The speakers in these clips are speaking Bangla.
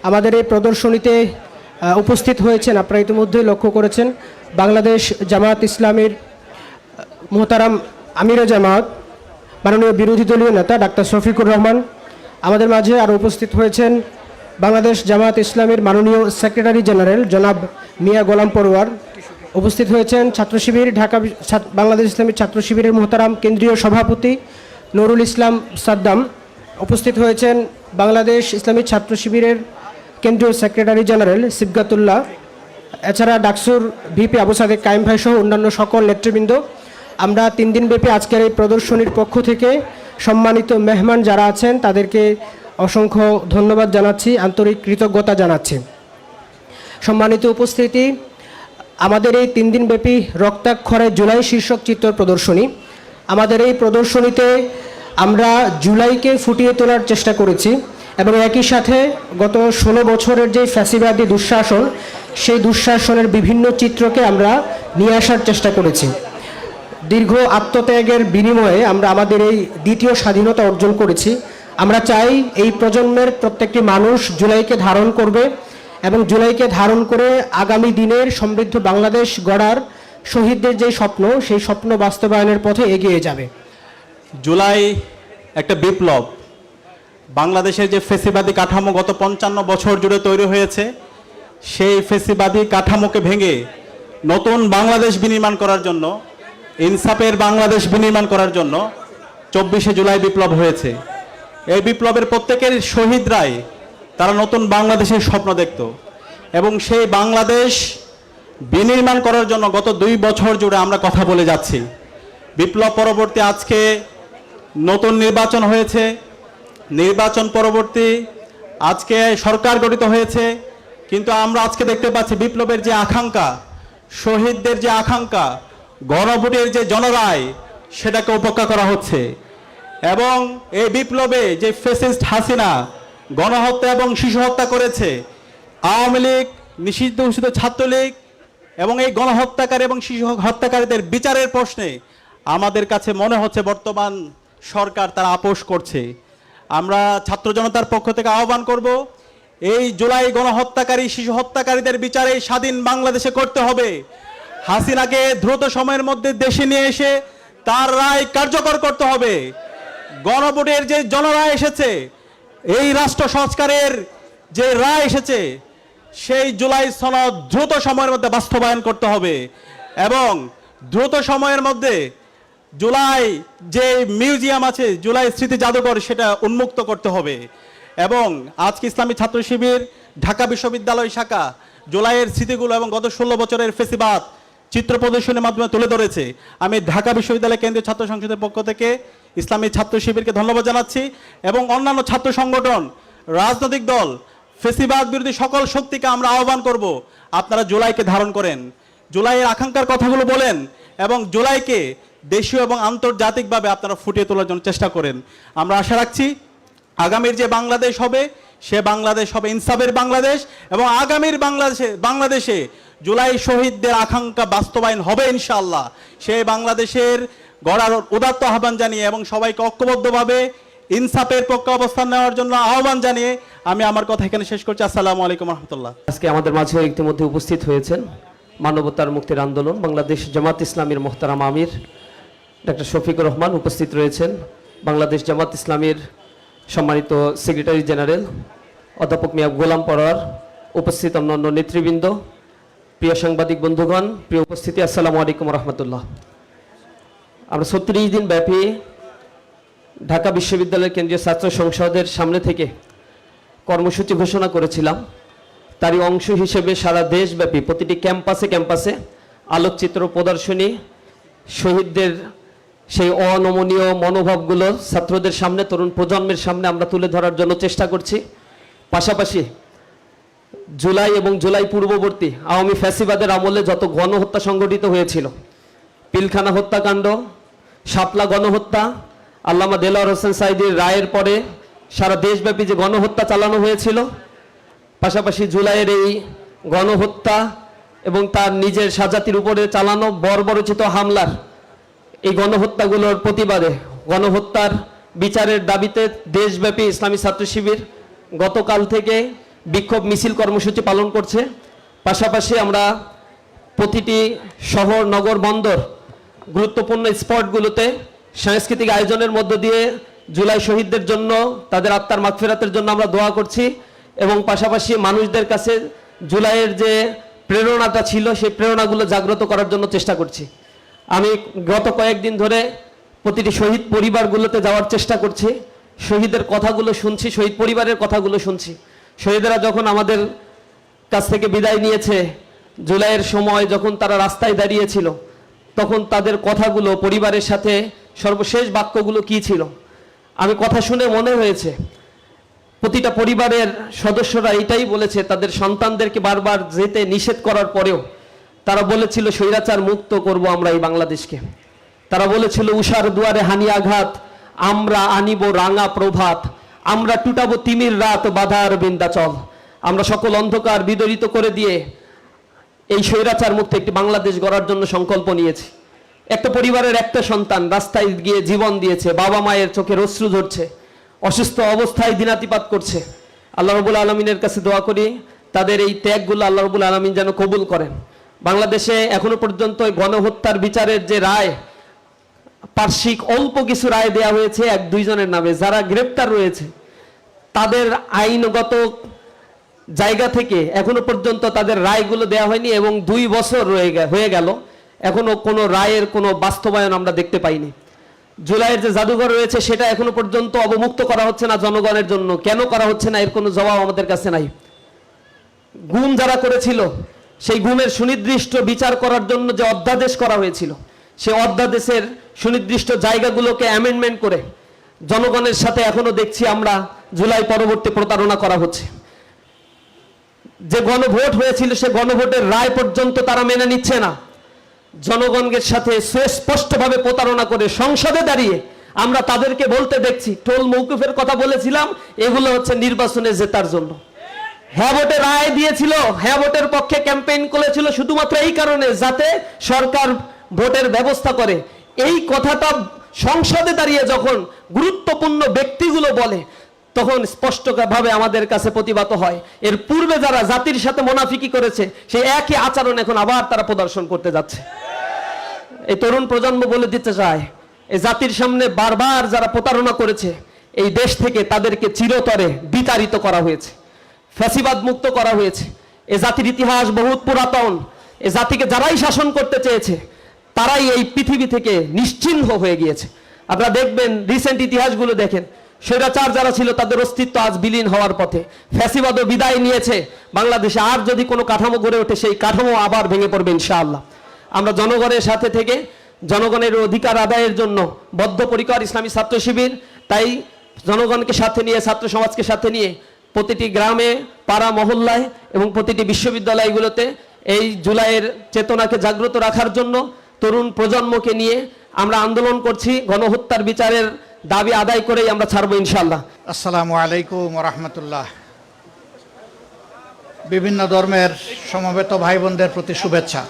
আমাদের এই প্রদর্শনীতে উপস্থিত হয়েছেন, আপনারা ইতিমধ্যেই লক্ষ্য করেছেন, বাংলাদেশ জামায়াত ইসলামীর মোহতারাম আমিরে জামাত মাননীয় বিরোধী দলীয় নেতা ডাক্তার শফিকুর রহমান। আমাদের মাঝে আরও উপস্থিত হয়েছেন বাংলাদেশ জামায়াত ইসলামীর মাননীয় সেক্রেটারি জেনারেল জনাব মিয়া গোলাম পরোয়ার। উপস্থিত হয়েছেন ছাত্র শিবির ঢাকা বাংলাদেশ ইসলামী ছাত্র শিবিরের মোহতারাম কেন্দ্রীয় সভাপতি নুরুল ইসলাম সাদ্দাম। উপস্থিত হয়েছেন বাংলাদেশ ইসলামী ছাত্র শিবিরের কেন্দ্রীয় সেক্রেটারি জেনারেল সিবগাতুল্লাহ। এছাড়া ডাকসুর ভিপি আবু সাদেক কায়েম ভাই সহ অন্যান্য সকল নেতৃবৃন্দ। আমরা 3 দিনব্যাপী আজকের এই প্রদর্শনীর পক্ষ থেকে সম্মানিত মেহমান যারা আছেন তাদেরকে অসংখ্য ধন্যবাদ জানাচ্ছি, আন্তরিক কৃতজ্ঞতা জানাচ্ছি। সম্মানিত উপস্থিতি, আমাদের এই 3 দিনব্যাপী রক্তাক্ষরে জুলাই শীর্ষক চিত্র প্রদর্শনী। আমাদের এই প্রদর্শনীতে আমরা জুলাইকে ফুটিয়ে তোলার চেষ্টা করেছি এবং একই সাথে গত 16 বছরের যে ফ্যাসিবাদী দুঃশাসন, সেই দুঃশাসনের বিভিন্ন চিত্রকে আমরা নিয়ে আসার চেষ্টা করেছি। দীর্ঘ আত্মত্যাগের বিনিময়ে আমরা আমাদের এই দ্বিতীয় স্বাধীনতা অর্জন করেছি। আমরা চাই এই প্রজন্মের প্রত্যেকটি মানুষ জুলাইকে ধারণ করবে এবং জুলাইকে ধারণ করে আগামী দিনের সমৃদ্ধ বাংলাদেশ গড়ার শহীদদের যে স্বপ্ন, সেই স্বপ্ন বাস্তবায়নের পথে এগিয়ে যাবে। জুলাই একটা বিপ্লব। বাংলাদেশের যে ফেসিবাদী কাঠামো গত 55 বছর জুড়ে তৈরি হয়েছে, সেই ফেসিবাদী কাঠামোকে ভেঙে নতুন বাংলাদেশ বিনির্মাণ করার জন্য, ইনসাফের বাংলাদেশ বিনির্মাণ করার জন্য 24শে জুলাই বিপ্লব হয়েছে। এই বিপ্লবের প্রত্যেকের শহীদরাই তারা নতুন বাংলাদেশের স্বপ্ন দেখত এবং সেই বাংলাদেশ বিনির্মাণ করার জন্য গত 2 বছর জুড়ে আমরা কথা বলে যাচ্ছি। বিপ্লব পরবর্তী আজকে নতুন নির্বাচন হয়েছে, নির্বাচন পরবর্তী আজকে সরকার গঠিত হয়েছে, কিন্তু আমরা আজকে দেখতে পাচ্ছি বিপ্লবের যে আকাঙ্ক্ষা, শহীদদের যে আকাঙ্ক্ষা, গণভোটের যে জনরায়, সেটাকে উপেক্ষা করা হচ্ছে। এবং এই বিপ্লবে যে ফ্যাসিস্ট হাসিনা গণহত্যা এবং শিশু হত্যা করেছে, আওয়ামী লীগ, নিষিদ্ধ ঘোষিত ছাত্রলীগ এবং এই গণহত্যাকারী এবং শিশু হত্যাকারীদের বিচারের প্রশ্নে আমাদের কাছে মনে হচ্ছে বর্তমান সরকার তারা আপোষ করছে। আমরা ছাত্র জনতার পক্ষ থেকে আহ্বান করব, এই জুলাই গণহত্যাকারী শিশু হত্যাকারীদের বিচারে স্বাধীন বাংলাদেশে করতে হবে। হাসিনাকে দ্রুত সময়ের মধ্যে দেশে নিয়ে এসে তার রায় কার্যকর করতে হবে। গণভোটের যে জনরায় এসেছে, এই রাষ্ট্র সংস্কারের যে রায় এসেছে, সেই জুলাই সনদ দ্রুত সময়ের মধ্যে বাস্তবায়ন করতে হবে এবং দ্রুত সময়ের মধ্যে জুলাই যে মিউজিয়াম আছে, জুলাই স্মৃতি জাদুঘর, সেটা উন্মুক্ত করতে হবে। এবং আজকে ইসলামী ছাত্র শিবির ঢাকা বিশ্ববিদ্যালয় শাখা জুলাইয়ের স্মৃতিগুলো এবং গত 16 বছরের ফেসিবাদ চিত্র প্রদর্শনের মাধ্যমে তুলে ধরেছে। আমি ঢাকা বিশ্ববিদ্যালয় কেন্দ্রীয় ছাত্র সংসদের পক্ষ থেকে ইসলামী ছাত্র শিবিরকে ধন্যবাদ জানাচ্ছি এবং অন্যান্য ছাত্র সংগঠন, রাজনৈতিক দল, ফেসিবাদ বিরোধী সকল শক্তিকে আমরা আহ্বান করব, আপনারা জুলাইকে ধারণ করেন, জুলাইয়ের আকাঙ্ক্ষার কথাগুলো বলেন এবং জুলাইকে দেশীয় এবং আন্তর্জাতিকভাবে আপনারা ফুটিয়ে তোলার জন্য চেষ্টা করেন। আমরা আশা রাখছি আগামীর যে বাংলাদেশ হবে, সে বাংলাদেশ হবে ইনসাফের বাংলাদেশ এবং আগামীর বাংলাদেশে জুলাই শহীদদের আকাঙ্ক্ষা বাস্তবায়ন হবে ইনশাআল্লাহ। সেই বাংলাদেশের গড়ার উদাত্ত আহ্বান জানিয়ে এবং সবাইকে ঐক্যবদ্ধভাবে ইনসাফের পক্ষে অবস্থান নেওয়ার জন্য আহ্বান জানিয়ে আমি আমার কথা এখানে শেষ করছি। আসসালামু আলাইকুম রহমতুল্লাহ। আজকে আমাদের মাঝে ইতিমধ্যে উপস্থিত হয়েছেন মানবতার মুক্তির আন্দোলন বাংলাদেশ জামাত ইসলামীর মোহতারাম আমির ডাক্তার শফিকুর রহমান। উপস্থিত রয়েছেন বাংলাদেশ জামাত ইসলামীর সম্মানিত সেক্রেটারি জেনারেল অধ্যাপক মিয়া গোলাম পরোয়ার। উপস্থিত অন্যান্য নেতৃবৃন্দ, প্রিয় সাংবাদিক বন্ধুগণ, প্রিয় উপস্থিতি, আসসালামু আলাইকুম রহমতুল্লাহ। আমরা 36 দিন ব্যাপী ঢাকা বিশ্ববিদ্যালয়ের কেন্দ্রীয় ছাত্র সংসদের সামনে থেকে কর্মসূচি ঘোষণা করেছিলাম। তারই অংশ হিসেবে সারা দেশব্যাপী প্রতিটি ক্যাম্পাসে আলোকচিত্র প্রদর্শনী, শহীদদের সেই অনমনীয় মনোভাবগুলো ছাত্রদের সামনে, তরুণ প্রজন্মের সামনে আমরা তুলে ধরার জন্য চেষ্টা করছি। পাশাপাশি জুলাই এবং জুলাই পূর্ববর্তী আওয়ামী ফ্যাসিবাদের আমলে যত গণহত্যা সংঘটিত হয়েছিল, পিলখানা হত্যাকাণ্ড, শাপলা গণহত্যা, আল্লামা দেলোয়ার হোসেন সাঈদীর রায়ের পরে সারা দেশব্যাপী যে গণহত্যা চালানো হয়েছিল, পাশাপাশি জুলাইয়ের এই গণহত্যা এবং তার নিজের স্বজাতির উপরে চালানো বর্বরোচিত হামলার এই গণহত্যাগুলোর প্রতিবাদে, গণহত্যার বিচারের দাবিতে দেশব্যাপী ইসলামী ছাত্র শিবির গতকাল থেকে বিক্ষোভ মিছিল কর্মসূচি পালন করছে। পাশাপাশি আমরা প্রতিটি শহর, নগর, বন্দর, গুরুত্বপূর্ণ স্পটগুলোতে সাংস্কৃতিক আয়োজনের মধ্য দিয়ে জুলাই শহীদদের জন্য, তাদের আত্মার মাগফিরাতের জন্য আমরা দোয়া করছি এবং পাশাপাশি মানুষদের কাছে জুলাইয়ের যে প্রেরণাটা ছিল সেই প্রেরণাগুলো জাগ্রত করার জন্য চেষ্টা করছি। আমি গত কয়েকদিন ধরে প্রতিটি শহীদ পরিবারগুলোতে যাওয়ার চেষ্টা করছি, শহীদের কথাগুলো শুনছি, শহীদ পরিবারের কথাগুলো শুনছি। শহীদেরা যখন আমাদের কাছ থেকে বিদায় নিয়েছে, জুলাইয়ের সময় যখন তারা রাস্তায় দাঁড়িয়েছিল, তখন তাদের কথাগুলো, পরিবারের সাথে সর্বশেষ বাক্যগুলো কি ছিল, আমি কথা শুনে মনে হয়েছে প্রতিটা পরিবারের সদস্যরা এটাই বলেছে, তাদের সন্তানদেরকে বারবার যেতে নিষেধ করার পরেও তারা বলেছিল স্বৈরাচার মুক্ত করব আমরা এই বাংলাদেশকে। তারা বলেছিল উষার দুয়ারে হানি আঘাত, আমরা আনিব রাঙা প্রভাত, আমরা টুটাবো তিমির রাত, বাধার বিন্দাচল, আমরা সকল অন্ধকার বিদরিত করে দিয়ে এই স্বৈরাচার মুক্ত একটি বাংলাদেশ গড়ার জন্য সংকল্প নিয়েছি। একটা পরিবারের একটা সন্তান রাস্তায় গিয়ে জীবন দিয়েছে, বাবা মায়ের চোখের অশ্রু ঝরছে, অসুস্থ অবস্থায় দিনাতিপাত করছে। আল্লাহ রাব্বুল আলামিনের কাছে দোয়া করি তাদের এই ত্যাগগুলো আল্লাহ রাব্বুল আলামিন যেন কবুল করেন। বাংলাদেশে এখনো পর্যন্ত গণহত্যার বিচারের যে রায়, পার্শ্বিক অল্প কিছু রায় দেয়া হয়েছে 1-2 জনের নামে, যারা গ্রেপ্তার রয়েছে তাদের আইনগত জায়গা থেকে এখনো পর্যন্ত তাদের রায়গুলো দেয়া হয়নি এবং 2 বছর হয়ে গেল, এখনো কোনো রায়ের কোনো বাস্তবায়ন আমরা দেখতে পাইনি। জুলাইয়ের যে জাদুঘর রয়েছে সেটা এখনো পর্যন্ত অবমুক্ত করা হচ্ছে না জনগণের জন্য। কেন করা হচ্ছে না এর কোনো জবাব আমাদের কাছে নাই। গুম যারা করেছিল সেই গুমের সুনির্দিষ্ট বিচার করার জন্য যে অধ্যাদেশ করা হয়েছিল, সেই অধ্যাদেশের সুনির্দিষ্ট জায়গাগুলোকে অ্যামেন্ডমেন্ট করে জনগণের সাথে এখনো দেখছি আমরা জুলাই পরবর্তী প্রতারণা করা হচ্ছে। যে গণভোট হয়েছিল সে গণভোটের রায় পর্যন্ত তারা মেনে নিচ্ছে না। জনগণের সাথে সুস্পষ্টভাবে প্রতারণা করে সংসদে দাঁড়িয়ে আমরা তাদেরকে বলতে দেখছি, টোল মৌকুফের কথা বলেছিলাম, এগুলো হচ্ছে নির্বাচনে জেতার জন্য। হ্যাঁ ভোটে রায় দিয়েছিল, হ্যাঁ ভোটের পক্ষে ক্যাম্পেইন করেছিল শুধুমাত্র এই কারণে যাতে সরকার ভোটের ব্যবস্থা করে। এই কথাটা সংসদে দাঁড়িয়ে যখন গুরুত্বপূর্ণ ব্যক্তিগুলো বলে তখন স্পষ্টভাবে আমাদের কাছে প্রতিবাদ হয়। এর পূর্বে যারা জাতির সাথে মুনাফিকি করেছে সেই একই আচরণ এখন আবার তারা প্রদর্শন করতে যাচ্ছে। এই তরুণ প্রজন্ম বলে দিতে চায়, এই জাতির সামনে বারবার যারা প্রতারণা করেছে এই দেশ থেকে তাদেরকে চিরতরে বিতাড়িত করা হয়েছে, ফ্যাসিবাদ মুক্ত করা হয়েছে। এ জাতির ইতিহাস বহুত পুরাতন। এ জাতিকে যারাই শাসন করতে চেয়েছে তারাই এই পৃথিবী থেকে নিশ্চিহ্ন হয়ে গিয়েছে। আপনারা দেখবেন রিসেন্ট ইতিহাসগুলো দেখেন, স্বৈরাচার যারা ছিল তাদের অস্তিত্ব আজ বিলীন হওয়ার পথে। ফ্যাসিবাদও বিদায় নিয়েছে। বাংলাদেশে আর যদি কোনো কাঠামো গড়ে ওঠে সেই কাঠামো আবার ভেঙে পড়বে ইনশাআল্লাহ। আমরা জনগণের সাথে থেকে জনগণের অধিকার আদায়ের জন্য বদ্ধপরিকর ইসলামী ছাত্র শিবির। তাই জনগণকে সাথে নিয়ে, ছাত্র সমাজকে সাথে নিয়ে প্রতিটি গ্রামে, পাড়া, মহল্লায় এবং প্রতিটি বিশ্ববিদ্যালয়গুলোতে এই জুলাইয়ের চেতনাকে জাগ্রত রাখার জন্য তরুণ প্রজন্মকে নিয়ে আমরা আন্দোলন করছি। গণহত্যার বিচারের দাবি আদায় করেই আমরা ছাড়বো ইনশাআল্লাহ। আসসালামু আলাইকুম ওয়া রাহমাতুল্লাহ। বিভিন্ন ধর্মের সমবেত ভাই বোনদের প্রতি শুভেচ্ছা।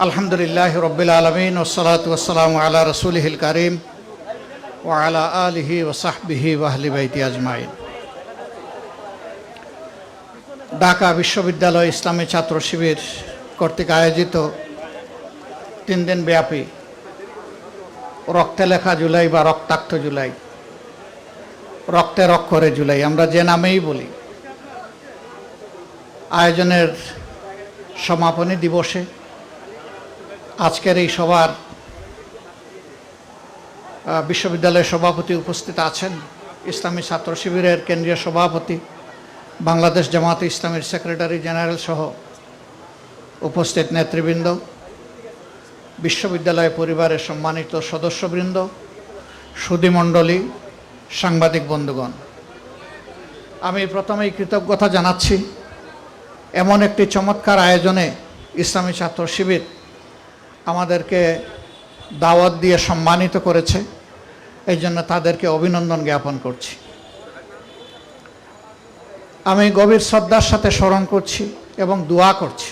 আলহামদুলিল্লাহ রাব্বিল আলামিন ওয়াসসালাতু ওয়াসসালামু আলা রাসূলিহিল কারীম ওয়া আলা আলিহি ওয়া সাহবিহি ওয়া আহলি বাইতি আজমাইন। ঢাকা বিশ্ববিদ্যালয় ইসলামী ছাত্র শিবির কর্তৃক আয়োজিত 3 দিন ব্যাপী রক্তে লেখা জুলাই বা রক্তাক্ত জুলাই, রক্তের অক্ষরে জুলাই আমরা যে নামেই বলি, আয়োজনের সমাপনী দিবসে আজকের এই সভার বিশ্ববিদ্যালয়ের সভাপতি উপস্থিত আছেন, ইসলামী ছাত্র শিবিরের কেন্দ্রীয় সভাপতি, বাংলাদেশ জামাতে ইসলামীর সেক্রেটারি জেনারেল সহ উপস্থিত নেতৃবৃন্দ, বিশ্ববিদ্যালয় পরিবারের সম্মানিত সদস্যবৃন্দ, সুধীমণ্ডলী, সাংবাদিক বন্ধুগণ, আমি প্রথমেই কৃতজ্ঞতা জানাচ্ছি এমন একটি চমৎকার আয়োজনে ইসলামী ছাত্র শিবির আমাদেরকে দাওয়াত দিয়ে সম্মানিত করেছে। এই জন্য তাদেরকে অভিনন্দন জ্ঞাপন করছি। আমি গভীর শ্রদ্ধার সাথে স্মরণ করছি এবং দোয়া করছি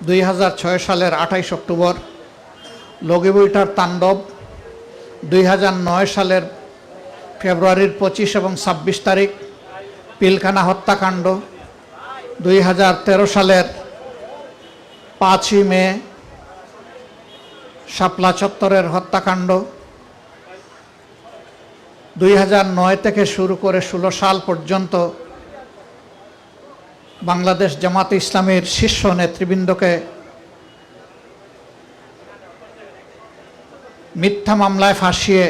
2006 সালের 28 অক্টোবর লগিবইটার তাণ্ডব, 2009 সালের ফেব্রুয়ারির 25 এবং 26 তারিখ পিলখানা হত্যাকাণ্ড, 2013 সালের 5ই মে শাপলা চত্বরের হত্যাকাণ্ড, 2009 থেকে শুরু করে 16 সাল পর্যন্ত বাংলাদেশ জামাতে ইসলামীর শীর্ষ নেতৃবৃন্দকে মিথ্যা মামলায় ফাঁসিয়ে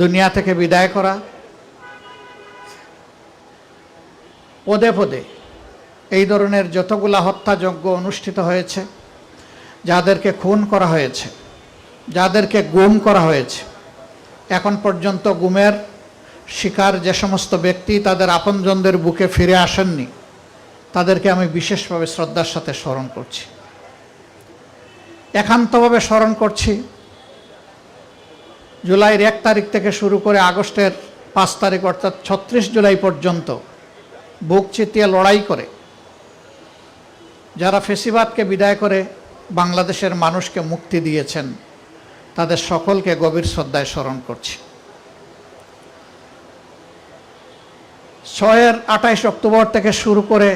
দুনিয়া থেকে বিদায় করা, পদে পদে এই ধরনের যতগুলা হত্যাযজ্ঞ অনুষ্ঠিত হয়েছে, যাদেরকে খুন করা হয়েছে, যাদেরকে গুম করা হয়েছে, এখন পর্যন্ত গুমের শিকার যে সমস্ত ব্যক্তি তাদের আপনজনদের বুকে ফিরে আসেননি, তাদেরকে আমি বিশেষভাবে শ্রদ্ধার সাথে স্মরণ করছি, একান্তভাবে স্মরণ করছি। জুলাইয়ের 1 তারিখ থেকে শুরু করে আগস্টের 5 তারিখ অর্থাৎ 36 জুলাই পর্যন্ত বুক চিতিয়ে লড়াই করে যারা ফেসিবাদকে বিদায় করে বাংলাদেশের মানুষকে মুক্তি দিয়েছেন, তাদের সকলকে গভীর শ্রদ্ধায় স্মরণ করছি। 6-এর 28 অক্টোবর থেকে শুরু করে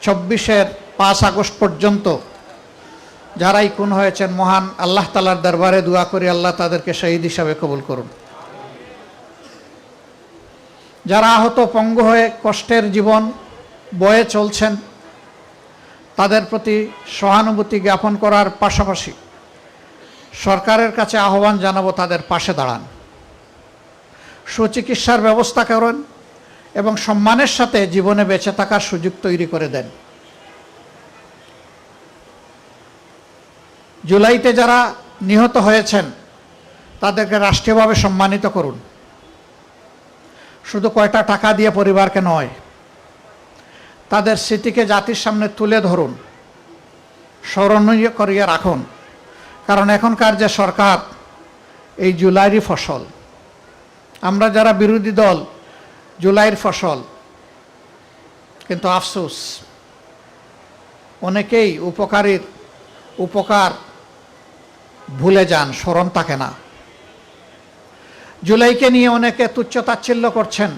24-এর 5 আগস্ট পর্যন্ত যারাই খুন হয়েছেন, মহান আল্লাহ তাআলার দরবারে দোয়া করি আল্লাহ তাদেরকে শহীদ হিসাবে কবুল করুন। যারা আহত পঙ্গু হয়ে কষ্টের জীবন বয়ে চলছেন, তাদের প্রতি সহানুভূতি জ্ঞাপন করার পাশাপাশি সরকারের কাছে আহ্বান জানাবো তাদের পাশে দাঁড়ান, সুচিকিৎসার ব্যবস্থা করেন এবং সম্মানের সাথে জীবনে বেঁচে থাকার সুযোগ তৈরি করে দেন। জুলাইতে যারা নিহত হয়েছেন তাদেরকে রাষ্ট্রীয়ভাবে সম্মানিত করুন, শুধু কয়টা টাকা দিয়ে পরিবারকে নয়, তাদের স্মৃতিকে জাতির সামনে তুলে ধরুন, স্মরণীয় করিয়ে রাখুন। কারণ এখনকার যে সরকার এই জুলাইয়েরই ফসল, আমরা যারা বিরোধী দল জুলাইয়ের ফসল। কিন্তু আফসোস, অনেকেই উপকার ভুলে যান, স্মরণ থাকে না। জুলাইকে নিয়ে অনেকে তুচ্ছ তাচ্ছিল্য করছেন,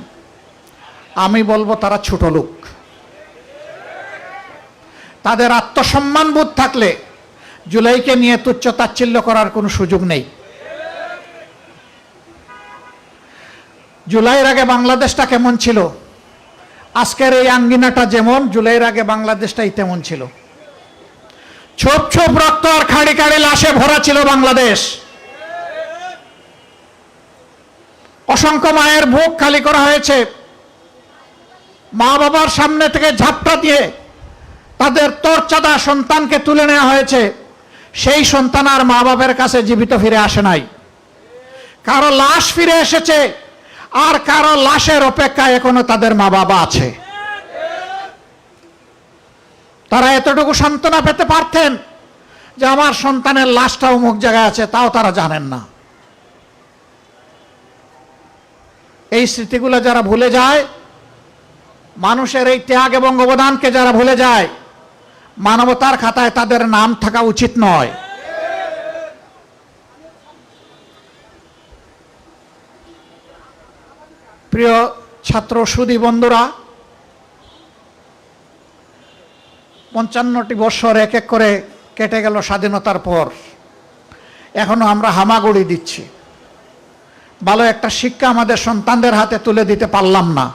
আমি বলবো তারা ছোট লোক। তাদের আত্মসম্মান বোধ থাকলে জুলাইকে নিয়ে তুচ্ছ তাচ্ছিল্য করার কোনো সুযোগ নেই। জুলাইয়ের আগে বাংলাদেশটা কেমন ছিল, আজকের এই আঙ্গিনাটা যেমন, জুলাইয়ের আগে বাংলাদেশটাই তেমন ছিল। ছোপ ছোপ রক্ত আর খাড়ি খাড়ি লাশে ভরা ছিল বাংলাদেশ। অসংখ্য মায়ের বুক খালি করা হয়েছে, মা বাবার সামনে থেকে ঝাপটা দিয়ে তাদের তরচাদা সন্তানকে তুলে নেওয়া হয়েছে। সেই সন্তান আর মা বাবার কাছে জীবিত ফিরে আসে নাই, কারো লাশ ফিরে এসেছে, আর কারো লাশের অপেক্ষায় এখনো তাদের মা বাবা আছে। তারা এতটুকু সান্ত্বনা পেতে পারতেন যে আমার সন্তানের লাশটা অমুক জায়গায় আছে, তাও তারা জানেন না। এই স্মৃতিগুলো যারা ভুলে যায়, মানুষের এই ত্যাগ এবং অবদানকে যারা ভুলে যায়, মানবতার খাতায় তাদের নাম থাকা উচিত নয়। প্রিয় ছাত্র সুধী বন্ধুরা, 55টি বছর এক এক করে কেটে গেল স্বাধীনতার পর, এখনো আমরা হামাগুড়ি দিচ্ছি। ভালো একটা শিক্ষা আমাদের সন্তানদের হাতে তুলে দিতে পারলাম না,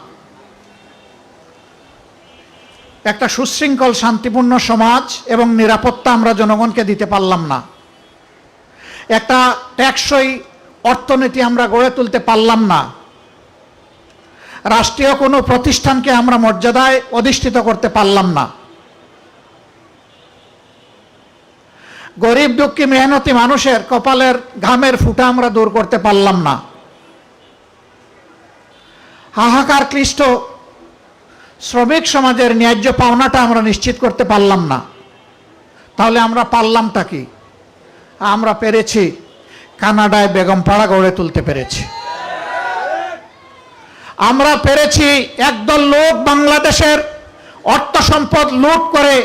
একটা সুশৃঙ্খল শান্তিপূর্ণ সমাজ এবং নিরাপত্তা আমরা জনগণকে দিতে পারলাম না, একটা টেকসই অর্থনীতি আমরা গড়ে তুলতে পারলাম না, রাষ্ট্রীয় কোনো প্রতিষ্ঠানকে আমরা মর্যাদায় অধিষ্ঠিত করতে পারলাম না, গরিব দুঃখী মেহনতি মানুষের কপালের ঘামের ফুটা আমরা দূর করতে পারলাম না, হাহাকার ক্লিষ্ট শ্রমিক সমাজের ন্যায্য পাওনাটা আমরা নিশ্চিত করতে পারলাম না। তাহলে আমরা পারলামটা কি? আমরা পেরেছি কানাডায় বেগমপাড়া গড়ে তুলতে পেরেছি, আমরা পেরেছি একদল লোক বাংলাদেশের অর্থ সম্পদ লুট করে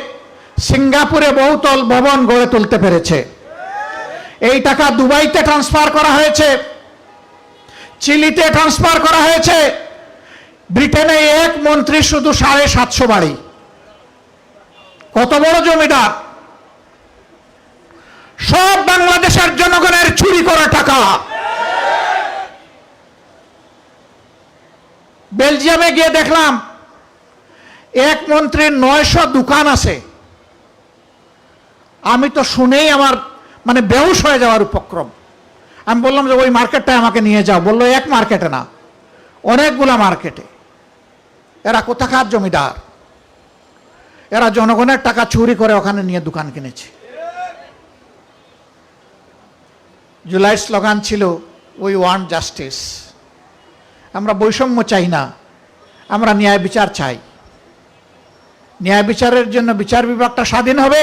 সিঙ্গাপুরে বহুতল ভবন গড়ে তুলতে পেরেছে। এই টাকা দুবাইতে ট্রান্সফার করা হয়েছে, চিলিতে ট্রান্সফার করা হয়েছে, ব্রিটেনে এক মন্ত্রী শুধু 750 বাড়ি। কত বড় জমিদার! সব বাংলাদেশের জনগণের চুরি করা টাকা। বেলজিয়ামে গিয়ে দেখলাম এক মন্ত্রীর 900 দোকান আছে। আমি তো শুনেই আমার মানে বেহুশ হয়ে যাওয়ার উপক্রম। আমি বললাম যে ওই মার্কেটটায় আমাকে নিয়ে যাও। বললো এক মার্কেটে না, অনেকগুলা মার্কেটে। এরা কোথাকার জমিদার? এরা জনগণের টাকা চুরি করে ওখানে নিয়ে দোকান কিনেছে। জুলাই স্লোগান ছিল উই ওয়ান্ট জাস্টিস। আমরা বৈষম্য চাই না, আমরা ন্যায় বিচার চাই। ন্যায় বিচারের জন্য বিচার বিভাগটা স্বাধীন হবে।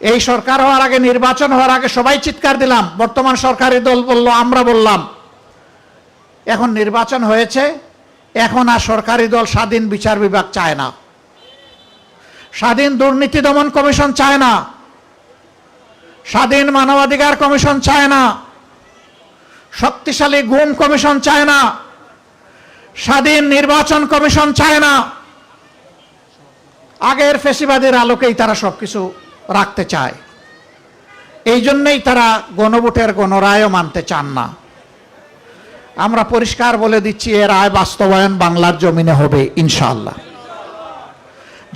এই সরকার হওয়ার আগে, নির্বাচন হওয়ার আগে সবাই চিৎকার দিলাম, বর্তমান সরকারি দল বলল, আমরা বললাম। এখন নির্বাচন হয়েছে, এখন আর সরকারি দল স্বাধীন বিচার বিভাগ চায় না, স্বাধীন দুর্নীতি দমন কমিশন চায় না, স্বাধীন মানবাধিকার কমিশন চায় না, শক্তিশালী গুম কমিশন চায় না, স্বাধীন নির্বাচন কমিশন চায় না। আগের ফেসিবাদের আলোকেই তারা সবকিছু রাখতে চায়। এই জন্যই তারা গণভোটের গণরায়ও মানতে চান না। আমরা পরিষ্কার বলে দিচ্ছি, এর রায় বাস্তবায়ন বাংলার জমিনে হবে ইনশাআল্লাহ।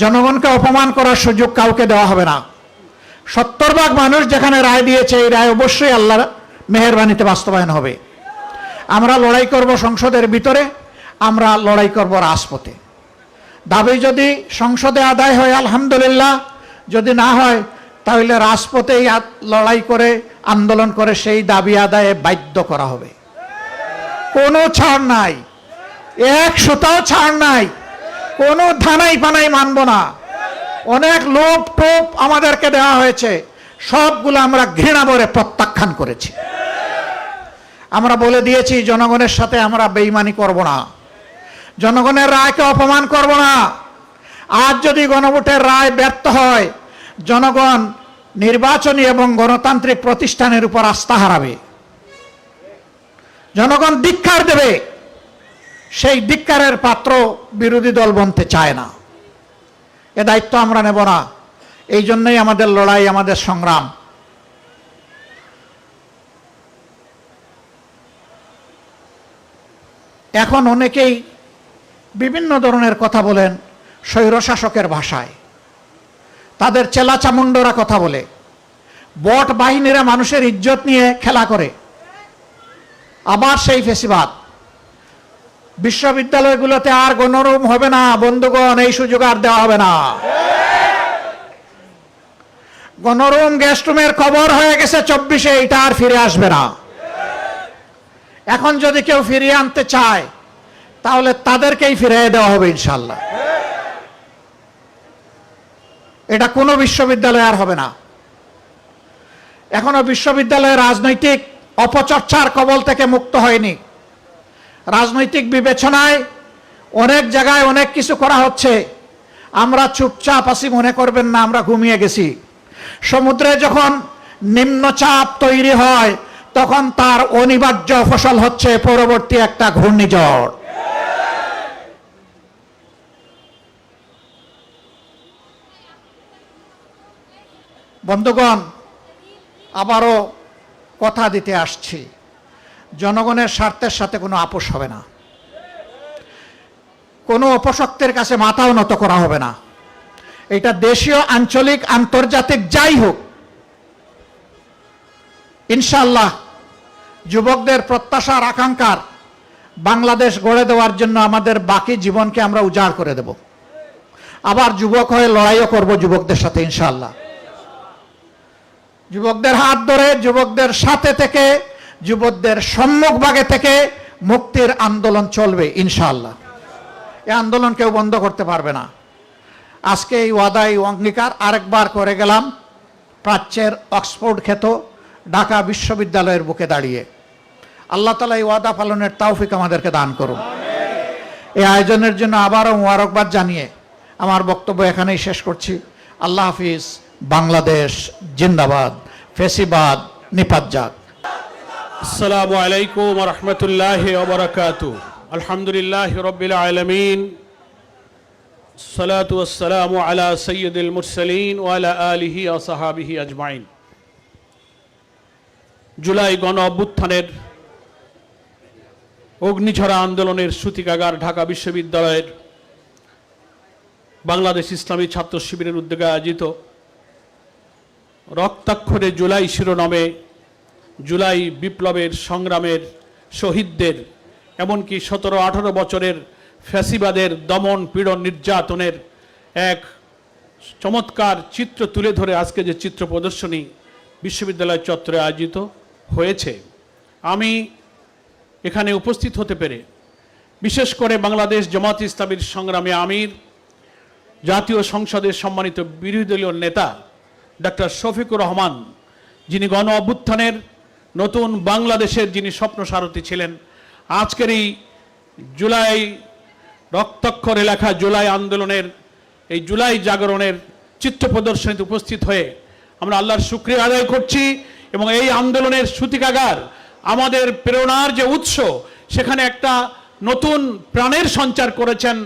জনগণকে অপমান করার সুযোগ কাউকে দেওয়া হবে না। 70% মানুষ যেখানে রায় দিয়েছে, এই রায় অবশ্যই আল্লাহর মেহেরবানিতে বাস্তবায়ন হবে। আমরা লড়াই করব সংসদের ভিতরে, আমরা লড়াই করব রাজপথে। দাবি যদি সংসদে আদায় হয় আলহামদুলিল্লাহ, যদি না হয় তাহলে রাজপথেই লড়াই করে, আন্দোলন করে সেই দাবি আদায়ে বাধ্য করা হবে। কোনো ছাড় নাই, এক সুতাও ছাড় নাই, কোনো ধানাই পানাই মানব না। অনেক লোভ টোপ আমাদেরকে দেওয়া হয়েছে, সবগুলো আমরা ঘৃণা ভরে প্রত্যাখ্যান করেছি। আমরা বলে দিয়েছি জনগণের সাথে আমরা বেইমানি করব না, জনগণের রায়কে অপমান করব না। আজ যদি গণভোটের রায় ব্যর্থ হয়, জনগণ নির্বাচনী এবং গণতান্ত্রিক প্রতিষ্ঠানের উপর আস্থা হারাবে, জনগণ ধিক্কার দেবে। সেই ধিক্কারের পাত্র বিরোধী দল বনতে চায় না। এ দায়িত্ব আমরা নেব না। এই জন্যই আমাদের লড়াই, আমাদের সংগ্রাম। এখন অনেকেই বিভিন্ন ধরনের কথা বলেন স্বৈরশাসকের ভাষায়, তাদের চেলা চামুন্ডরা কথা বলে, বট বাহিনীরা মানুষের ইজ্জত নিয়ে খেলা করে। আবার সেই ফেসিবাদ। বিশ্ববিদ্যালয়গুলোতে আর গণরুম হবে না বন্ধুগণ, এই সুযোগ আর দেওয়া হবে না। গণরুম গেস্টরুমের খবর হয়ে গেছে 24-এ, এটা আর ফিরে আসবে না। এখন যদি কেউ ফিরিয়ে আনতে চায় তাহলে তাদেরকেই ফিরিয়ে দেওয়া হবে ইনশাল্লাহ। এটা কোনো বিশ্ববিদ্যালয় আর হবে না। এখনো বিশ্ববিদ্যালয় রাজনৈতিক অপচর্চার কবল থেকে মুক্ত হয়নি। রাজনৈতিক বিবেচনায় অনেক জায়গায় অনেক কিছু করা হচ্ছে। আমরা চুপচাপ আছি মনে করবেন না, আমরা ঘুমিয়ে গেছি। সমুদ্রে যখন নিম্নচাপ তৈরি হয়, তখন তার অনিবার্য ফসল হচ্ছে পরবর্তী একটা ঘূর্ণিঝড়। বন্ধুগণ, আবারও কথা দিতে আসছি, জনগণের স্বার্থের সাথে কোনো আপোষ হবে না, কোনো অপশক্তির কাছে মাথাও নত করা হবে না। এটা দেশীয়, আঞ্চলিক, আন্তর্জাতিক যাই হোক, ইনশাআল্লাহ যুবকদের প্রত্যাশার আকাঙ্ক্ষার বাংলাদেশ গড়ে দেওয়ার জন্য আমাদের বাকি জীবনকে আমরা উজাড় করে দেব। আবার যুবক হয়ে লড়াইও করব যুবকদের সাথে ইনশাআল্লাহ। যুবকদের হাত ধরে, যুবকদের সাথে থেকে, যুবকদের সম্মুখভাগে থেকে মুক্তির আন্দোলন চলবে ইনশাআল্লাহ। এই আন্দোলন কেউ বন্ধ করতে পারবে না। আজকে এই ওয়াদা, এই অঙ্গীকার আরেকবার করে গেলাম প্রাচ্যের অক্সফোর্ড খ্যাত ঢাকা বিশ্ববিদ্যালয়ের বুকে দাঁড়িয়ে। আল্লাহ তাআলা এই ওয়াদা পালনের তৌফিক আমাদেরকে দান করুন। এই আয়োজনের জন্য আবারও মোবারকবাদ জানিয়ে আমার বক্তব্য এখানেই শেষ করছি। আল্লাহ হাফিজ। বাংলাদেশ জিন্দাবাদ। ফেসিবাদ নিপাত যাক। আসসালামু আলাইকুম ওয়া রাহমাতুল্লাহি ওয়া বারাকাতুহু। আলহামদুলিল্লাহ রব্বিল আলামিন সালাতু ওয়াসসালামু আলা সাইয়্যিদিল মুরসালিন ওয়া আলা আলিহি ওয়া সাহাবিহি আজমাইন। জুলাই গণ অভ্যুত্থানের অগ্নিঝরা আন্দোলনের সূতিকাগার ঢাকা বিশ্ববিদ্যালয়ের বাংলাদেশ ইসলামী ছাত্র শিবিরের উদ্যোগে আয়োজিত রক্তাক্ষরে জুলাই শিরোনামে জুলাই বিপ্লবের সংগ্রামের শহীদদের, এমনকি 17-18 বছরের ফ্যাসিবাদের দমন পীড়ন নির্যাতনের এক চমৎকার চিত্র তুলে ধরে আজকে যে চিত্র প্রদর্শনী বিশ্ববিদ্যালয় চত্বরে আয়োজিত হয়েছে, আমি এখানে উপস্থিত হতে পেরে, বিশেষ করে বাংলাদেশ জামাত ইসলামীর সংগ্রামী আমির, জাতীয় সংসদের সম্মানিত বিরোধী দলীয় নেতা ডাক্তার শফিকুর রহমান, যিনি গণ অভ্যুত্থানের নতুন বাংলাদেশের যিনি স্বপ্নসারথী ছিলেন, আজকের এই জুলাই রক্তাক্ষরে লেখা জুলাই আন্দোলনের, এই জুলাই জাগরণের চিত্র প্রদর্শনীতে উপস্থিত হয়ে আমরা আল্লাহর শুকরিয়া আদায় করছি। এবং এই আন্দোলনের সূতিকাগার, আমাদের প্রেরণার যে উৎস, সেখানে একটা নতুন প্রাণের সঞ্চার করেছেন,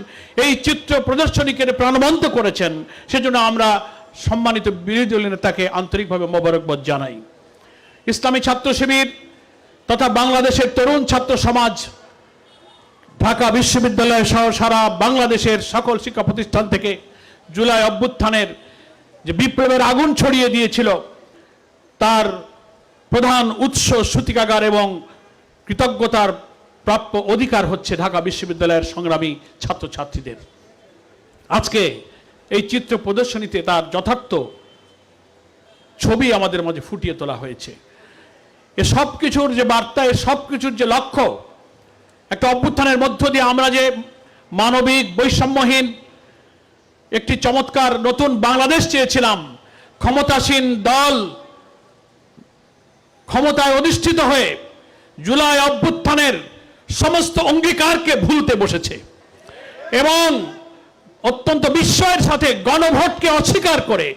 এই চিত্র প্রদর্শনীকে প্রাণবন্ত করেছেন। সেজন্য আমরা সম্মানিত বিরোধী দলীয় নেতাকে আন্তরিকভাবে মোবারকবাদ জানাই। ইসলামী ছাত্র শিবির তথা বাংলাদেশের তরুণ ছাত্র সমাজ ঢাকা বিশ্ববিদ্যালয় সহ সারা বাংলাদেশের সকল শিক্ষা প্রতিষ্ঠান থেকে জুলাই অভ্যুত্থানের যে বিপ্লবের আগুন ছড়িয়ে দিয়েছিল, তার প্রধান উৎস সূতিকাগার এবং কৃতজ্ঞতার প্রাপ্য অধিকার হচ্ছে ঢাকা বিশ্ববিদ্যালয়ের সংগ্রামী ছাত্রছাত্রীদের। আজকে এই চিত্র প্রদর্শনীতে তার যথার্থ ছবি আমাদের মাঝে ফুটিয়ে তোলা হয়েছে। এ সব কিছুর যে বার্তা, এ সব কিছুর যে লক্ষ্য, একটা অভ্যুত্থানের মধ্য দিয়ে আমরা যে মানবিক বৈষম্যহীন একটি চমৎকার নতুন বাংলাদেশ চেয়েছিলাম, ক্ষমতাসীন দল ক্ষমতায় অধিষ্ঠিত হয়ে জুলাই অভ্যুত্থানের সমস্ত অঙ্গীকারকে ভুলতে বসেছে এবং অত্যন্ত বিস্ময়ের সাথে গণভোটকে অস্বীকার করে,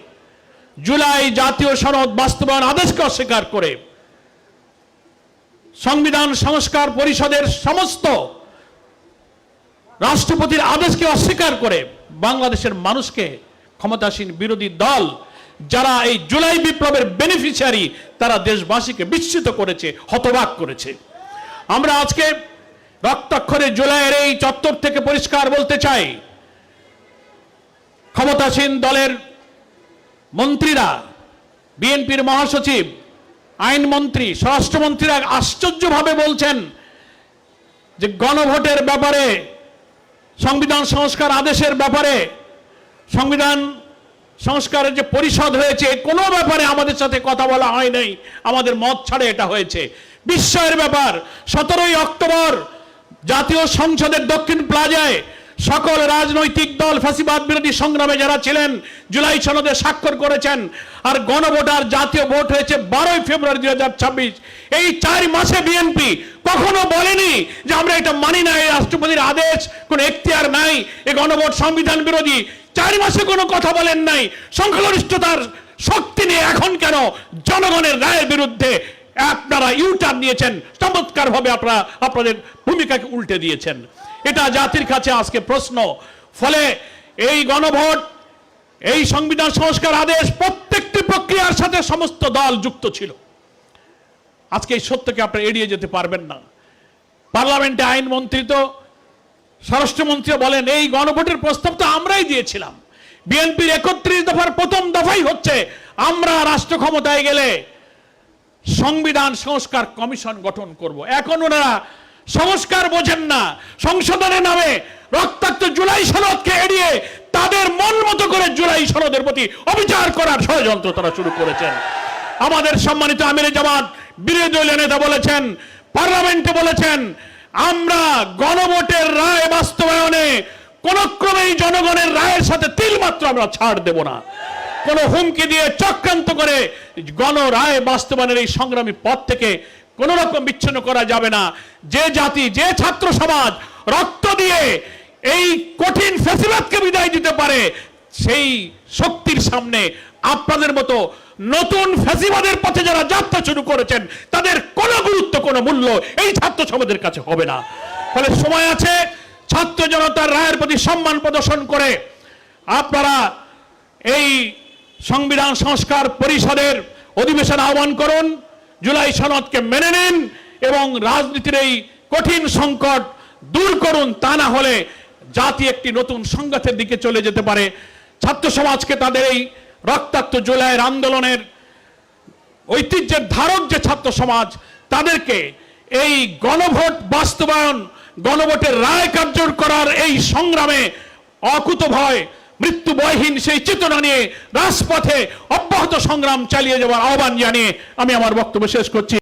জুলাই জাতীয় সনদ বাস্তবায়ন আদেশকে অস্বীকার করে, সংবিধান সংস্কার পরিষদের সমস্ত রাষ্ট্রপতির আদেশকে অস্বীকার করে বাংলাদেশের মানুষকে ক্ষমতাসীন বিরোধী দল যারা এই জুলাই বিপ্লবের বেনিফিশিয়ারি, তারা দেশবাসীকে বিস্মিত করেছে, হতবাক করেছে। আমরা আজকে রক্তাক্ষরে জুলাইয়ের এই চত্বর থেকে পরিষ্কার বলতে চাই, ক্ষমতাসীন দলের মন্ত্রীরা, বিএনপির মহাসচিব, আইনমন্ত্রী, স্বরাষ্ট্রমন্ত্রীরা আশ্চর্যভাবে বলছেন যে গণভোটের ব্যাপারে, সংবিধান সংস্কার আদেশের ব্যাপারে, সংবিধান সংস্কারের যে পরিষদ হয়েছে, কোনো ব্যাপারে আমাদের সাথে কথা বলা হয় নাই, আমাদের মত ছাড়ে এটা হয়েছে। বিস্ময়ের ব্যাপার, 17ই অক্টোবর জাতীয় সংসদের দক্ষিণ প্লাজায় সকল রাজনৈতিক দল ফ্যাসিবাদ বিরোধী সংগ্রামে যারা ছিলেন জুলাই সনদে স্বাক্ষর করেছেন, আর গণভোটার জাতীয় ভোট হয়েছে 12ই ফেব্রুয়ারি 2026। এই 4 মাসে বিএনপি কখনো বলেনি যে আমরা এটা মানি না, এই রাষ্ট্রপতির আদেশ কোনো এখতিয়ার নাই, এই গণভোট সংবিধান বিরোধী। 4 মাসে কোনো কথা বলেন নাই। সংখ্যাগরিষ্ঠতার শক্তি নিয়ে এখন কেন জনগণের রায়ের বিরুদ্ধে আপনারা ইউটার্ন নিয়েছেন? চমৎকার ভাবে আপনারা আপনাদের ভূমিকাকে উল্টে দিয়েছেন। এটা জাতির কাছে আজকে প্রশ্ন। ফলে এই গণভোট, এই সংবিধান সংস্কার আদেশ, প্রত্যেকটি প্রক্রিয়ার সাথে সমস্ত দল যুক্ত ছিল। আজকে এই সত্যকে আপনারা এড়িয়ে যেতে পারবেন না। পার্লামেন্টে আইনমন্ত্রী তো, স্বরাষ্ট্রমন্ত্রী বলেন এই গণভোটের প্রস্তাব তো আমরাই দিয়েছিলাম। বিএনপির 31 দফার প্রথম দফাই হচ্ছে আমরা রাষ্ট্র ক্ষমতায় গেলে সংবিধান সংস্কার কমিশন গঠন করব। এখন ওনারা সংস্কার বোঝেন না, সংশোধনের নামে রক্তাক্ত জুলাই সনদকে এড়িয়ে তাদের মন মতো করে জুলাই সনদের প্রতি অবিচার করার ষড়যন্ত্র তারা শুরু করেছেন। আমাদের সম্মানিত আমিরে জামাত বিরোধী দলীয় নেতা বলেছেন, পার্লামেন্টে বলেছেন, আমরা গণভোটের রায় বাস্তবায়নে কোন ক্রমেই জনগণের রায়ের সাথে তিলমাত্র আমরা ছাড় দেব না। কোন হুমকি দিয়ে চক্রান্ত করে গণ রায় বাস্তবায়নের এই সংগ্রামী পথ থেকে কোন রকম বিচ্ছিন্ন করা যাবে না। যে জাতি, যে ছাত্র সমাজ রক্ত দিয়ে এই কঠিন ফ্যাসিবাদকে বিদায় দিতে পারে, সেই শক্তির সামনে আপনাদের মতো নতুন ফ্যাসিবাদের পথে যারা যাত্রা শুরু করেছেন, তাদের কোনো গুরুত্ব, কোনো মূল্য এই ছাত্র সমাজের কাছে হবে না। ফলে সময় আছে ছাত্র জনতার রায়ের প্রতি সম্মান প্রদর্শন করে আপনারা এই সংবিধান সংস্কার পরিষদের অধিবেশন আহ্বান করুন, জুলাই সনদকে মেনে নিন এবং রাজনীতির এই কঠিন সংকট দূর করুন। তা না হলে জাতি একটি নতুন সংঘাতের দিকে চলে যেতে পারে। ছাত্র সমাজকে তাদের এই রক্তাক্ত জুলাইয়ের আন্দোলনের ঐতিহ্যের ধারক যে ছাত্র সমাজ, তাদেরকে এই গণভোট বাস্তবায়ন, গণভোটের রায় কার্যকর করার এই সংগ্রামে অকুতভয় মৃত্যু ভয়হীন সেই চেতনা নিয়ে রাজপথে অব্যাহত সংগ্রাম চালিয়ে যাওয়ার আহ্বান জানিয়ে আমি আমার বক্তব্য শেষ করছি।